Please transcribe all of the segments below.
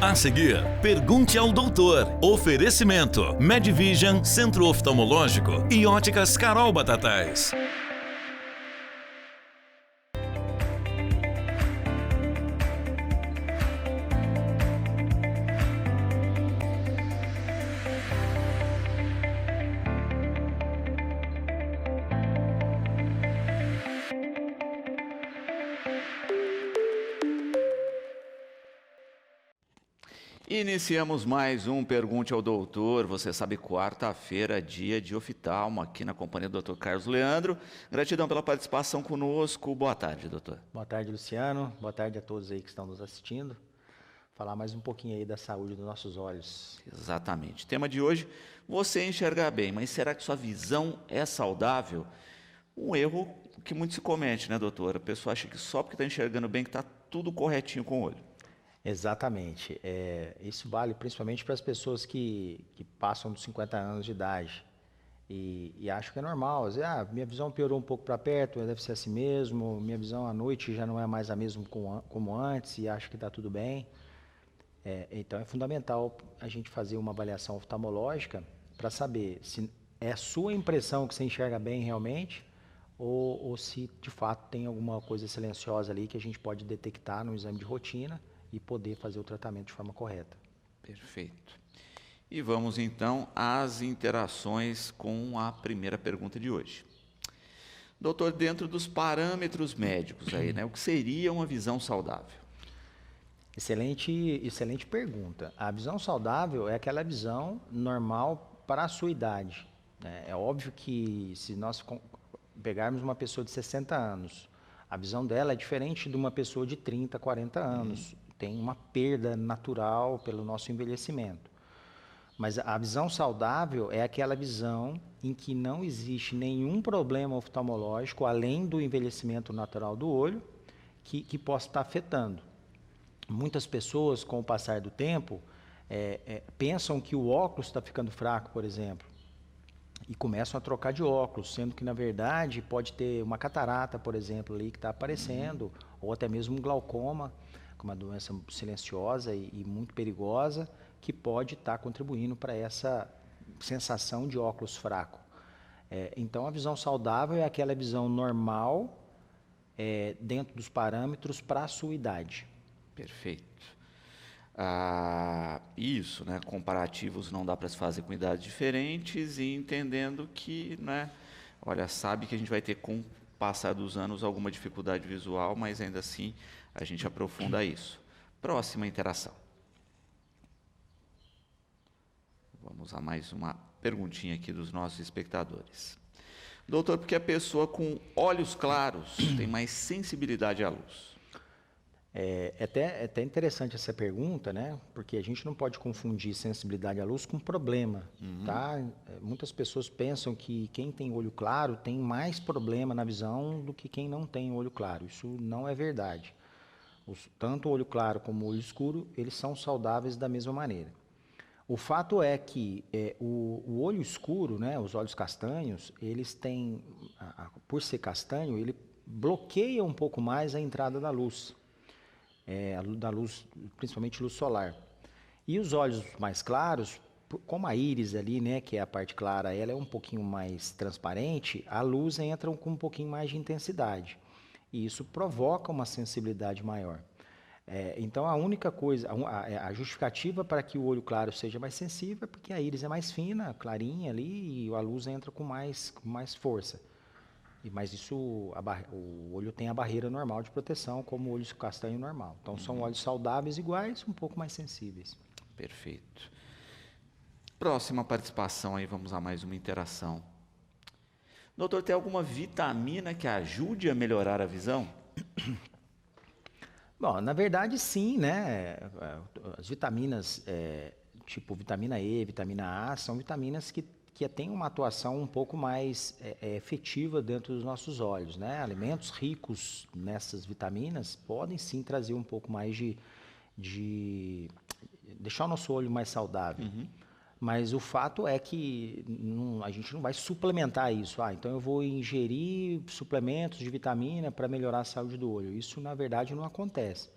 A seguir, pergunte ao doutor. Oferecimento: Medvision, Centro Oftalmológico e Óticas Carol Batatais. Iniciamos mais um Pergunte ao Doutor. Você sabe, quarta-feira, dia de oftalmo, aqui na companhia do Dr. Carlos Leandro. Gratidão pela participação conosco. Boa tarde, doutor. Boa tarde, Luciano. Boa tarde a todos aí que estão nos assistindo. Falar mais um pouquinho aí da saúde dos nossos olhos. Exatamente. Tema de hoje: você enxergar bem, mas será que sua visão é saudável? Um erro que muito se comete, né, doutor? A pessoa acha que só porque está enxergando bem que está tudo corretinho com o olho. Exatamente. Isso vale principalmente para as pessoas que passam dos 50 anos de idade e acham que é normal. Às vezes, minha visão piorou um pouco para perto, deve ser assim mesmo, minha visão à noite já não é mais a mesma como antes e acho que está tudo bem. Então é fundamental a gente fazer uma avaliação oftalmológica para saber se é a sua impressão que você enxerga bem realmente ou se de fato tem alguma coisa silenciosa ali que a gente pode detectar no exame de rotina e poder fazer o tratamento de forma correta. Perfeito. E vamos então às interações com a primeira pergunta de hoje. Doutor, dentro dos parâmetros médicos aí, né, o que seria uma visão saudável? Excelente pergunta. A visão saudável é aquela visão normal para a sua idade, né? É óbvio que se nós pegarmos uma pessoa de 60 anos, a visão dela é diferente de uma pessoa de 30, 40 anos. Tem uma perda natural pelo nosso envelhecimento. Mas a visão saudável é aquela visão em que não existe nenhum problema oftalmológico, além do envelhecimento natural do olho, que possa estar afetando. Muitas pessoas, com o passar do tempo, pensam que o óculos está ficando fraco, por exemplo, e começam a trocar de óculos, sendo que, na verdade, pode ter uma catarata, por exemplo, ali que está aparecendo, ou até mesmo um glaucoma, com uma doença silenciosa e muito perigosa, que pode estar contribuindo para essa sensação de óculos fraco. Então, a visão saudável é aquela visão normal, dentro dos parâmetros para a sua idade. Perfeito. Isso, né? Comparativos não dá para se fazer com idades diferentes e entendendo que, né? Olha, sabe que a gente vai ter com o passar dos anos alguma dificuldade visual, mas ainda assim a gente aprofunda isso. Próxima interação. Vamos a mais uma perguntinha aqui dos nossos espectadores. Doutor, por que a pessoa com olhos claros tem mais sensibilidade à luz? É até interessante essa pergunta, né? Porque a gente não pode confundir sensibilidade à luz com problema, tá? Muitas pessoas pensam que quem tem olho claro tem mais problema na visão do que quem não tem olho claro. Isso não é verdade. Tanto o olho claro como o olho escuro, eles são saudáveis da mesma maneira. O fato é que o olho escuro, né, os olhos castanhos, eles têm, por ser castanho, ele bloqueia um pouco mais a entrada da luz. Da luz, principalmente luz solar. E os olhos mais claros, como a íris ali, né, que é a parte clara, ela é um pouquinho mais transparente, a luz entra com um pouquinho mais de intensidade. E isso provoca uma sensibilidade maior. Então, a única coisa, a justificativa para que o olho claro seja mais sensível é porque a íris é mais fina, clarinha ali, e a luz entra com mais força. Mas isso, o olho tem a barreira normal de proteção, como o olho castanho normal. Então, são olhos saudáveis iguais, um pouco mais sensíveis. Perfeito. Próxima participação aí, vamos a mais uma interação. Doutor, tem alguma vitamina que ajude a melhorar a visão? Bom, na verdade, sim, né? As vitaminas, tipo vitamina E, vitamina A, são vitaminas que têm uma atuação um pouco mais efetiva dentro dos nossos olhos, né? Alimentos ricos nessas vitaminas podem sim trazer um pouco mais de deixar o nosso olho mais saudável. Mas o fato é que a gente não vai suplementar isso. Então eu vou ingerir suplementos de vitamina para melhorar a saúde do olho. Isso, na verdade, não acontece.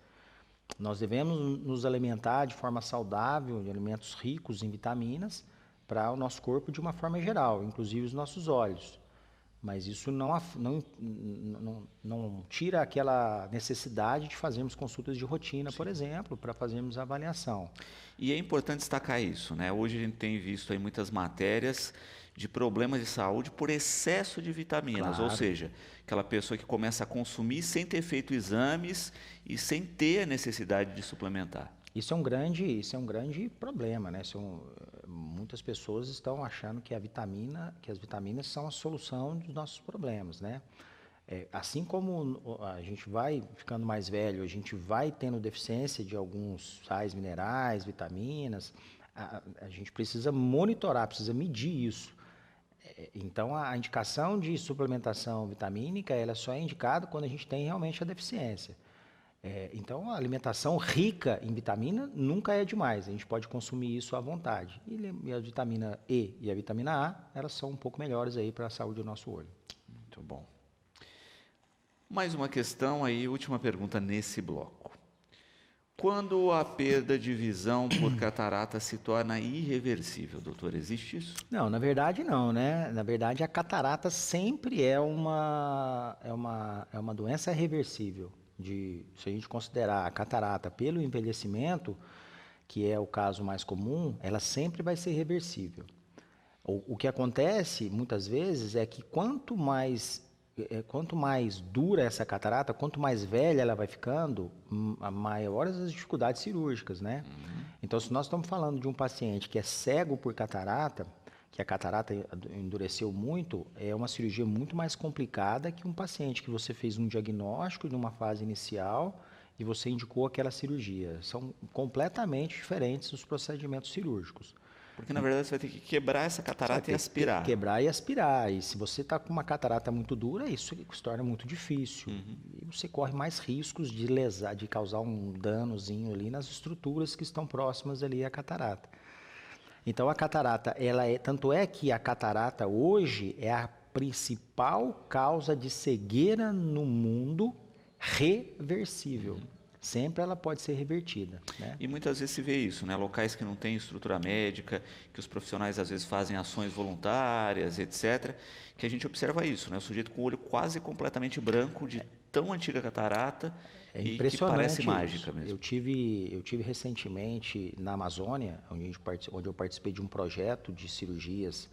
Nós devemos nos alimentar de forma saudável, de alimentos ricos em vitaminas, para o nosso corpo de uma forma geral, inclusive os nossos olhos. Mas isso não tira aquela necessidade de fazermos consultas de rotina, por exemplo, para fazermos a avaliação. E é importante destacar isso, né? Hoje a gente tem visto aí muitas matérias de problemas de saúde por excesso de vitaminas, ou Claro. seja, aquela pessoa que começa a consumir sem ter feito exames e sem ter a necessidade de suplementar. Isso é um grande problema, né? Muitas pessoas estão achando que as vitaminas são a solução dos nossos problemas, né? Assim como a gente vai ficando mais velho, a gente vai tendo deficiência de alguns sais minerais, vitaminas, a gente precisa monitorar, precisa medir isso. Então, a indicação de suplementação vitamínica, ela só é indicada quando a gente tem realmente a deficiência. Então, a alimentação rica em vitamina nunca é demais. A gente pode consumir isso à vontade. E a vitamina E e a vitamina A, elas são um pouco melhores aí para a saúde do nosso olho. Muito bom. Mais uma questão aí, última pergunta nesse bloco. Quando a perda de visão por catarata se torna irreversível, doutor, existe isso? Não, na verdade não, né? Na verdade, a catarata sempre é uma doença reversível. Se a gente considerar a catarata pelo envelhecimento, que é o caso mais comum, ela sempre vai ser reversível. O que acontece muitas vezes é que quanto mais dura essa catarata, quanto mais velha ela vai ficando, maiores as dificuldades cirúrgicas, né? Então, se nós estamos falando de um paciente que é cego por catarata, que a catarata endureceu muito, é uma cirurgia muito mais complicada que um paciente que você fez um diagnóstico numa fase inicial e você indicou aquela cirurgia. São completamente diferentes os procedimentos cirúrgicos. Porque, na verdade, você vai ter que quebrar essa catarata e aspirar. Quebrar e aspirar. E se você está com uma catarata muito dura, isso se torna muito difícil. E você corre mais riscos de lesar, de causar um danozinho ali nas estruturas que estão próximas ali à catarata. Então, a catarata, tanto é que a catarata hoje é a principal causa de cegueira no mundo reversível. Sempre ela pode ser revertida, né? E muitas vezes se vê isso, né? Locais que não têm estrutura médica, que os profissionais às vezes fazem ações voluntárias, etc., que a gente observa isso, né? O sujeito com o olho quase completamente branco de tão antiga catarata e que parece mágica mesmo. Eu tive recentemente na Amazônia, onde eu participei de um projeto de cirurgias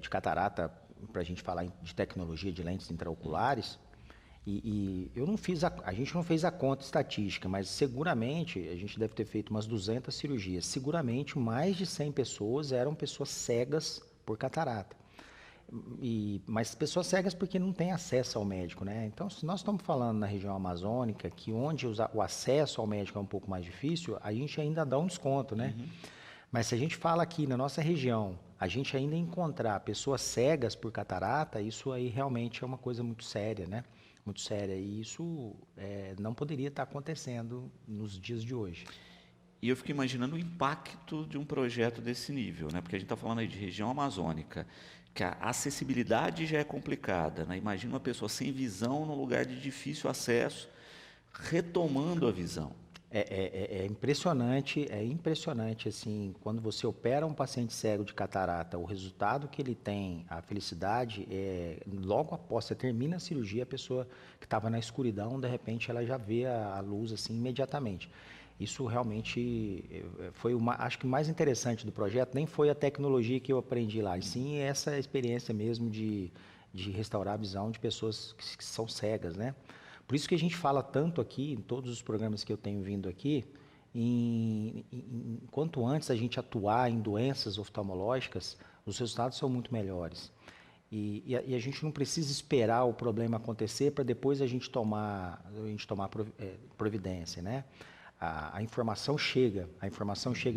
de catarata, para a gente falar de tecnologia de lentes intraoculares. E a gente não fez a conta estatística, mas seguramente a gente deve ter feito umas 200 cirurgias. Seguramente mais de 100 pessoas eram pessoas cegas por catarata. Mas pessoas cegas porque não têm acesso ao médico, né? Então, se nós estamos falando na região amazônica, que onde o acesso ao médico é um pouco mais difícil, a gente ainda dá um desconto, né? Mas se a gente fala aqui na nossa região, a gente ainda encontrar pessoas cegas por catarata, isso aí realmente é uma coisa muito séria, né? Muito séria, e isso não poderia estar acontecendo nos dias de hoje. E eu fico imaginando o impacto de um projeto desse nível, né? Porque a gente está falando aí de região amazônica, que a acessibilidade já é complicada, né? Imagina uma pessoa sem visão num lugar de difícil acesso, retomando a visão. É impressionante, assim, quando você opera um paciente cego de catarata, o resultado que ele tem, a felicidade, logo após você termina a cirurgia, a pessoa que estava na escuridão, de repente, ela já vê a luz, assim, imediatamente. Isso realmente foi acho que o mais interessante do projeto, nem foi a tecnologia que eu aprendi lá, e sim essa experiência mesmo de restaurar a visão de pessoas que são cegas, né? Por isso que a gente fala tanto aqui, em todos os programas que eu tenho vindo aqui, quanto antes a gente atuar em doenças oftalmológicas, os resultados são muito melhores. E a gente não precisa esperar o problema acontecer para depois a gente tomar providência, né? A informação chega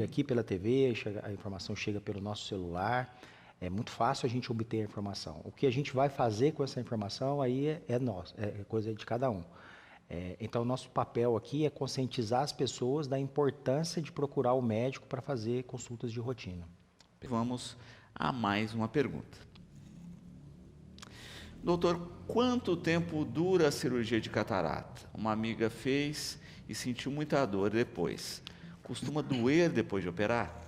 aqui pela TV, a informação chega pelo nosso celular. É muito fácil a gente obter a informação. O que a gente vai fazer com essa informação aí é nosso, é coisa de cada um. Então, o nosso papel aqui é conscientizar as pessoas da importância de procurar o médico para fazer consultas de rotina. Vamos a mais uma pergunta. Doutor, quanto tempo dura a cirurgia de catarata? Uma amiga fez e sentiu muita dor depois. Costuma doer depois de operar?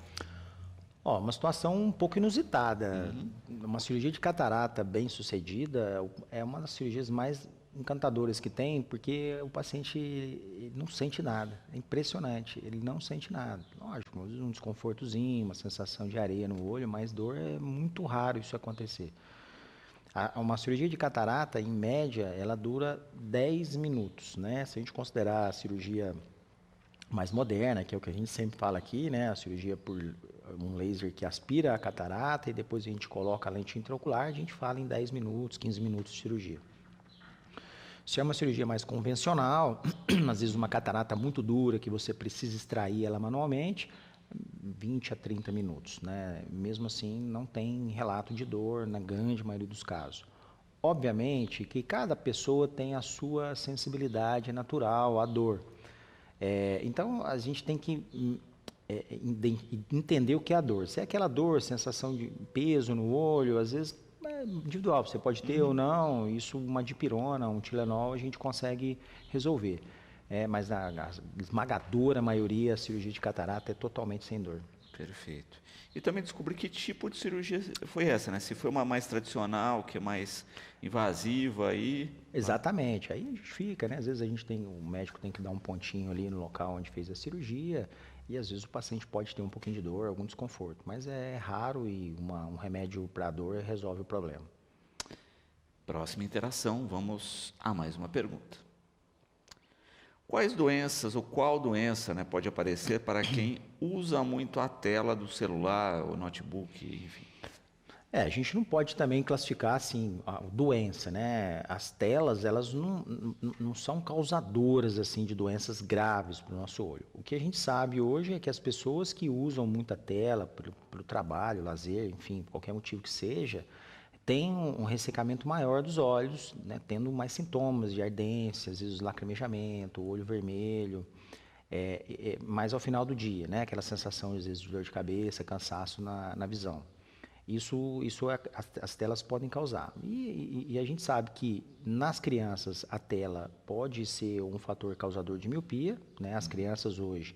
Ó, uma situação um pouco inusitada. Uma cirurgia de catarata bem sucedida é uma das cirurgias mais encantadoras que tem, porque o paciente ele não sente nada. É impressionante, ele não sente nada. Lógico, um desconfortozinho, uma sensação de areia no olho, mas dor é muito raro isso acontecer. Uma cirurgia de catarata, em média, ela dura 10 minutos, né? Se a gente considerar a cirurgia mais moderna, que é o que a gente sempre fala aqui, né? A cirurgia por um laser que aspira a catarata e depois a gente coloca a lente intraocular, a gente fala em 10 minutos, 15 minutos de cirurgia. Se é uma cirurgia mais convencional, às vezes uma catarata muito dura que você precisa extrair ela manualmente, 20 a 30 minutos, né? Mesmo assim, não tem relato de dor na grande maioria dos casos. Obviamente que cada pessoa tem a sua sensibilidade natural à dor. Então, a gente tem que entender o que é a dor. Se é aquela dor, sensação de peso no olho, às vezes é individual, você pode ter ou não, isso uma dipirona, um Tilenol, a gente consegue resolver. Mas a esmagadora maioria, a cirurgia de catarata é totalmente sem dor. Perfeito. E também descobri que tipo de cirurgia foi essa, né? Se foi uma mais tradicional, que é mais invasiva aí. Exatamente. Aí a gente fica, né? Às vezes o médico tem que dar um pontinho ali no local onde fez a cirurgia e às vezes o paciente pode ter um pouquinho de dor, algum desconforto. Mas é raro e um remédio para dor resolve o problema. Próxima interação, vamos a mais uma pergunta. Quais doenças ou qual doença, né, pode aparecer para quem usa muito a tela do celular ou notebook, enfim? A gente não pode também classificar assim a doença, né? As telas, elas não são causadoras assim de doenças graves para o nosso olho. O que a gente sabe hoje é que as pessoas que usam muita tela para o trabalho, lazer, enfim, qualquer motivo que seja, tem um ressecamento maior dos olhos, né, tendo mais sintomas de ardência, às vezes lacrimejamento, olho vermelho, mais ao final do dia, né, aquela sensação às vezes de dor de cabeça, cansaço na visão. Isso as telas podem causar. E a gente sabe que nas crianças a tela pode ser um fator causador de miopia, né, as crianças hoje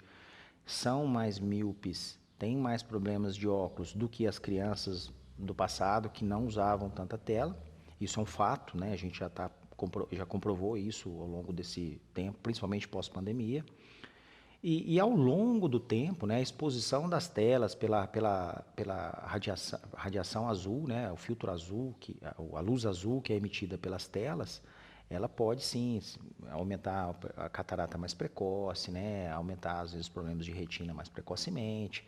são mais míopes, têm mais problemas de óculos do que as crianças do passado que não usavam tanta tela. Isso é um fato, né? A gente já comprovou isso ao longo desse tempo, principalmente pós-pandemia. E ao longo do tempo, né, a exposição das telas pela radiação azul, né, o filtro azul, a luz azul que é emitida pelas telas, ela pode sim aumentar a catarata mais precoce, né, aumentar às vezes problemas de retina mais precocemente.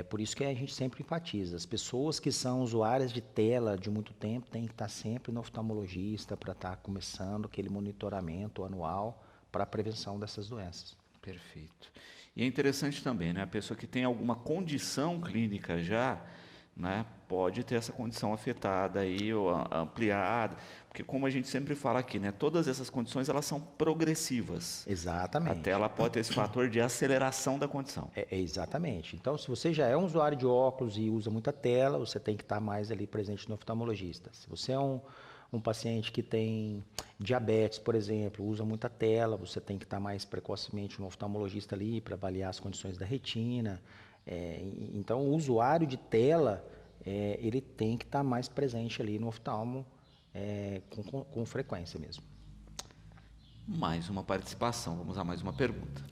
Por isso que a gente sempre enfatiza, as pessoas que são usuárias de tela de muito tempo têm que estar sempre no oftalmologista para estar começando aquele monitoramento anual para a prevenção dessas doenças. Perfeito. E é interessante também, né? A pessoa que tem alguma condição clínica já, né, pode ter essa condição afetada aí ou ampliada, porque como a gente sempre fala aqui, né, todas essas condições elas são progressivas. Exatamente. Até ela pode ter esse fator de aceleração da condição. Exatamente. Então, se você já é um usuário de óculos e usa muita tela, você tem que estar mais ali presente no oftalmologista. Se você é um paciente que tem diabetes, por exemplo, usa muita tela, você tem que estar mais precocemente no oftalmologista ali para avaliar as condições da retina. Então, o usuário de tela, ele tem que estar mais presente ali no oftalmo com frequência mesmo. Mais uma participação, vamos a mais uma pergunta.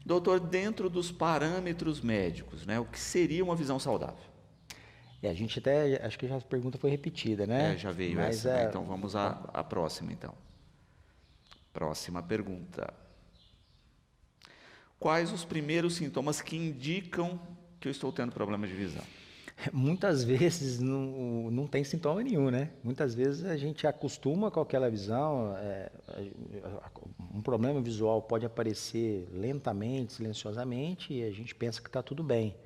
Doutor, dentro dos parâmetros médicos, né, o que seria uma visão saudável? A gente até, acho que já a pergunta foi repetida, né? Já veio essa, né? Então vamos à próxima, então. Próxima pergunta. Quais os primeiros sintomas que indicam que eu estou tendo problema de visão? Muitas vezes não tem sintoma nenhum, né? Muitas vezes a gente acostuma com aquela visão, um problema visual pode aparecer lentamente, silenciosamente, e a gente pensa que está tudo bem.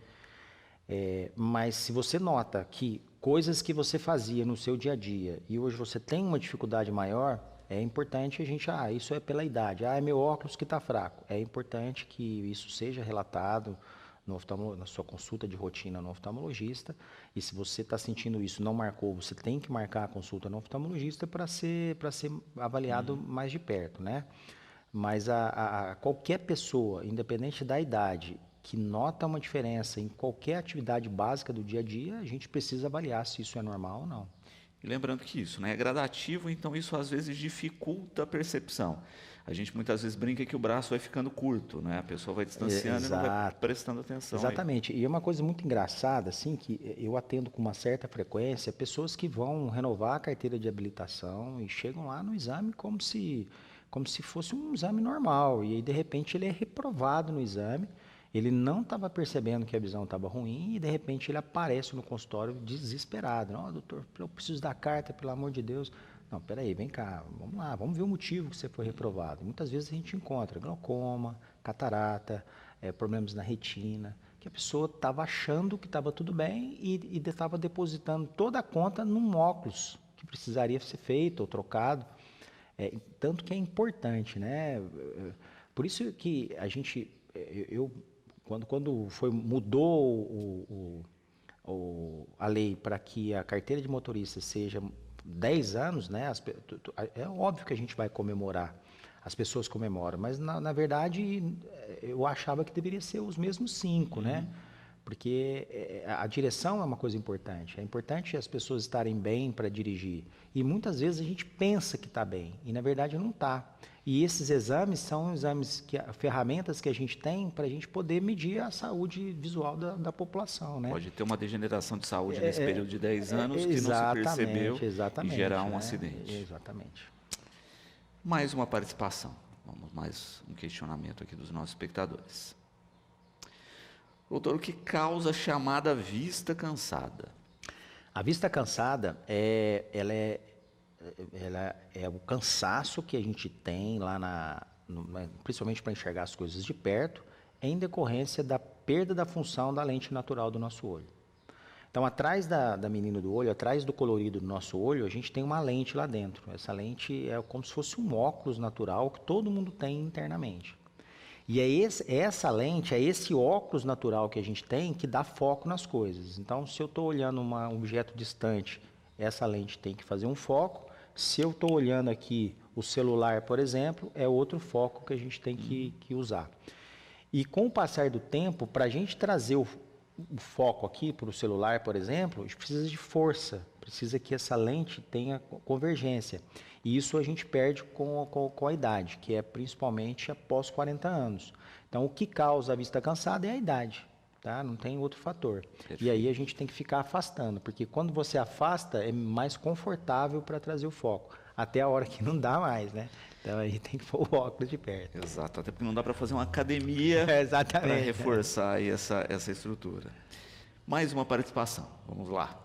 Mas se você nota que coisas que você fazia no seu dia a dia e hoje você tem uma dificuldade maior, é importante a gente, isso é pela idade, é meu óculos que está fraco. É importante que isso seja relatado na sua consulta de rotina no oftalmologista, e se você está sentindo isso, não marcou, você tem que marcar a consulta no oftalmologista para ser avaliado mais de perto, né? Mas qualquer pessoa, independente da idade, que nota uma diferença em qualquer atividade básica do dia a dia, a gente precisa avaliar se isso é normal ou não. E lembrando que isso, né, é gradativo, então isso às vezes dificulta a percepção. A gente muitas vezes brinca que o braço vai ficando curto, né? A pessoa vai distanciando e não vai prestando atenção. Exatamente. E é uma coisa muito engraçada, assim, que eu atendo com uma certa frequência pessoas que vão renovar a carteira de habilitação e chegam lá no exame como se fosse um exame normal. E aí, de repente, ele é reprovado no exame. Ele não estava percebendo que a visão estava ruim e, de repente, ele aparece no consultório desesperado. Não, doutor, eu preciso da carta, pelo amor de Deus. Não, peraí, vem cá, vamos lá, vamos ver o motivo que você foi reprovado. Muitas vezes a gente encontra glaucoma, catarata, problemas na retina, que a pessoa estava achando que estava tudo bem e estava depositando toda a conta num óculos que precisaria ser feito ou trocado. Tanto que é importante, né? Por isso que a gente, quando mudou a lei para que a carteira de motorista seja 10 anos, né? É óbvio que a gente vai comemorar, as pessoas comemoram, mas na verdade eu achava que deveria ser os mesmos 5, né? Porque a direção é uma coisa importante. É importante as pessoas estarem bem para dirigir. E muitas vezes a gente pensa que está bem e na verdade não está. E esses exames são ferramentas que a gente tem para a gente poder medir a saúde visual da população, né? Pode ter uma degeneração de saúde nesse período de 10 anos que não se percebeu e gerar um acidente. Exatamente. Mais uma participação. Vamos mais um questionamento aqui dos nossos espectadores. Doutor, o que causa a chamada vista cansada? A vista cansada ela é o cansaço que a gente tem lá principalmente para enxergar as coisas de perto, em decorrência da perda da função da lente natural do nosso olho. Então, atrás da menina do olho, atrás do colorido do nosso olho, a gente tem uma lente lá dentro. Essa lente é como se fosse um óculos natural que todo mundo tem internamente. E essa lente, é esse óculos natural que a gente tem que dá foco nas coisas. Então, se eu estou olhando um objeto distante, essa lente tem que fazer um foco. Se eu estou olhando aqui o celular, por exemplo, é outro foco que a gente tem que usar. E com o passar do tempo, para a gente trazer o foco aqui para o celular, por exemplo, a gente precisa de força, precisa que essa lente tenha convergência. E isso a gente perde com a idade, que é principalmente após 40 anos. Então, o que causa a vista cansada é a idade, tá? Não tem outro fator. Perfeito. E aí a gente tem que ficar afastando, porque quando você afasta, é mais confortável para trazer o foco. Até a hora que não dá mais, né? Então, aí tem que pôr o óculos de perto. Exato, até porque não dá para fazer uma academia para reforçar aí essa estrutura. Mais uma participação, vamos lá.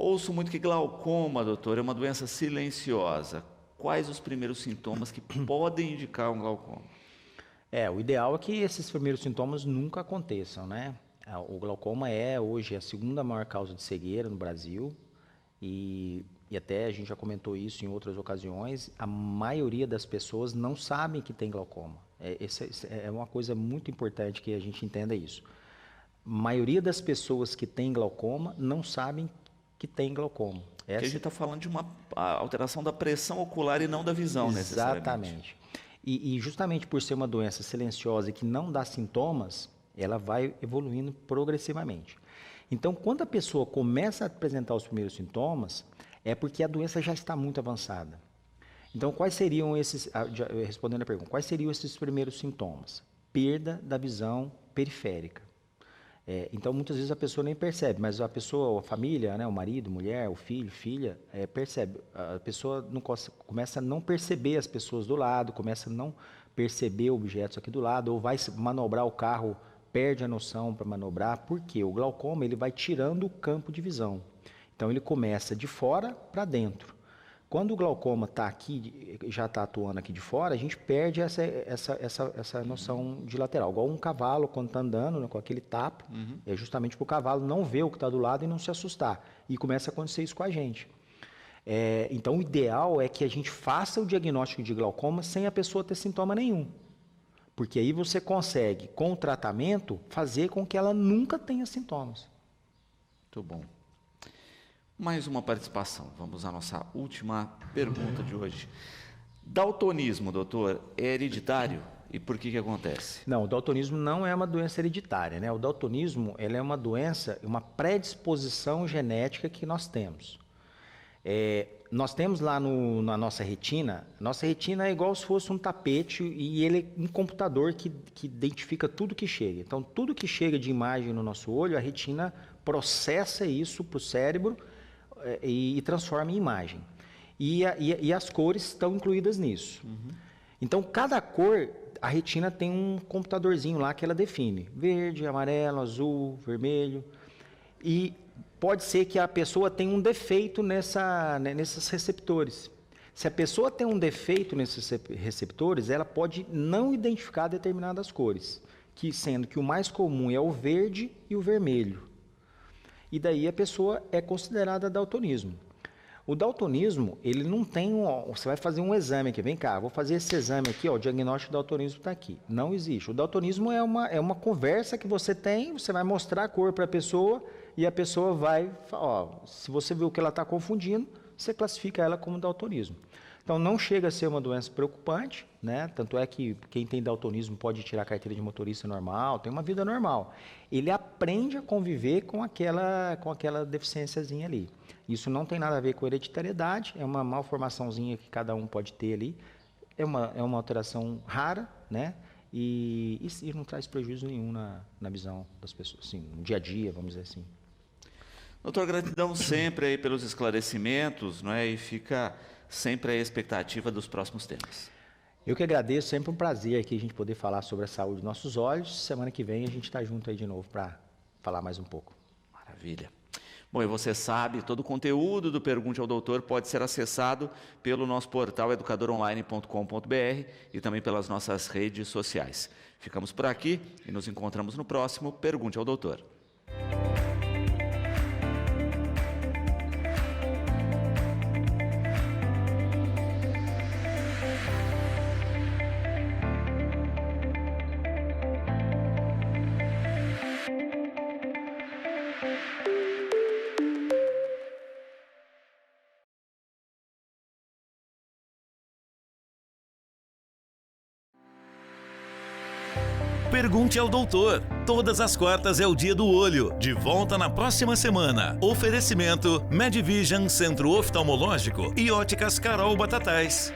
Ouço muito que glaucoma, doutor, é uma doença silenciosa. Quais os primeiros sintomas que podem indicar um glaucoma? O ideal é que esses primeiros sintomas nunca aconteçam, né? O glaucoma é hoje a segunda maior causa de cegueira no Brasil e até a gente já comentou isso em outras ocasiões, a maioria das pessoas não sabem que tem glaucoma. É uma coisa muito importante que a gente entenda isso. A maioria das pessoas que têm glaucoma não sabem que tem glaucoma. Porque a gente está falando de uma alteração da pressão ocular e não da visão, necessariamente. Exatamente. E justamente por ser uma doença silenciosa e que não dá sintomas, ela vai evoluindo progressivamente. Então, quando a pessoa começa a apresentar os primeiros sintomas, é porque a doença já está muito avançada. Então, quais seriam respondendo a pergunta, quais seriam esses primeiros sintomas? Perda da visão periférica. Então, muitas vezes a pessoa nem percebe, mas a pessoa, a família, né, o marido, mulher, o filho, filha, percebe. A pessoa começa a não perceber as pessoas do lado, começa a não perceber objetos aqui do lado, ou vai manobrar o carro, perde a noção para manobrar, porque o glaucoma ele vai tirando o campo de visão. Então, ele começa de fora para dentro. Quando o glaucoma está aqui, já está atuando aqui de fora, a gente perde essa noção de lateral. Igual um cavalo, quando está andando, né, com aquele tapo, é justamente para o cavalo não ver o que está do lado e não se assustar. E começa a acontecer isso com a gente. Então, o ideal é que a gente faça o diagnóstico de glaucoma sem a pessoa ter sintoma nenhum. Porque aí você consegue, com o tratamento, fazer com que ela nunca tenha sintomas. Muito bom. Mais uma participação. Vamos à nossa última pergunta de hoje. Daltonismo, doutor, é hereditário? E por que acontece? Não, o daltonismo não é uma doença hereditária, né? O daltonismo, ele é uma doença, uma predisposição genética que nós temos. Nós temos lá na nossa retina é igual se fosse um tapete e ele é um computador que identifica tudo que chega. Então, tudo que chega de imagem no nosso olho, a retina processa isso para o cérebro e transforma em imagem. E as cores estão incluídas nisso. Uhum. Então, cada cor, a retina tem um computadorzinho lá que ela define. Verde, amarelo, azul, vermelho. E pode ser que a pessoa tenha um defeito nesses receptores. Se a pessoa tem um defeito nesses receptores, ela pode não identificar determinadas cores, sendo que o mais comum é o verde e o vermelho. E daí a pessoa é considerada daltonismo. O daltonismo, ele não tem você vai fazer um exame aqui, vem cá, vou fazer esse exame aqui, o diagnóstico do daltonismo está aqui. Não existe. O daltonismo é uma conversa que você tem, você vai mostrar a cor para a pessoa e a pessoa vai, se você viu que ela está confundindo, você classifica ela como daltonismo. Então, não chega a ser uma doença preocupante, né? Tanto é que quem tem daltonismo pode tirar a carteira de motorista normal, tem uma vida normal. Ele aprende a conviver com aquela deficiênciazinha ali. Isso não tem nada a ver com hereditariedade, é uma malformaçãozinha que cada um pode ter ali. É uma alteração rara, né? E não traz prejuízo nenhum na visão das pessoas, assim, no dia a dia, vamos dizer assim. Doutor, gratidão sempre aí pelos esclarecimentos, não é? E fica sempre a expectativa dos próximos temas. Eu que agradeço, sempre um prazer aqui a gente poder falar sobre a saúde dos nossos olhos. Semana que vem a gente está junto aí de novo para falar mais um pouco. Maravilha. Bom, e você sabe, todo o conteúdo do Pergunte ao Doutor pode ser acessado pelo nosso portal educadoronline.com.br e também pelas nossas redes sociais. Ficamos por aqui e nos encontramos no próximo Pergunte ao Doutor. Pergunte ao Doutor. Todas as quartas é o dia do olho. De volta na próxima semana. Oferecimento Medvision Centro Oftalmológico e Óticas Carol Batatais.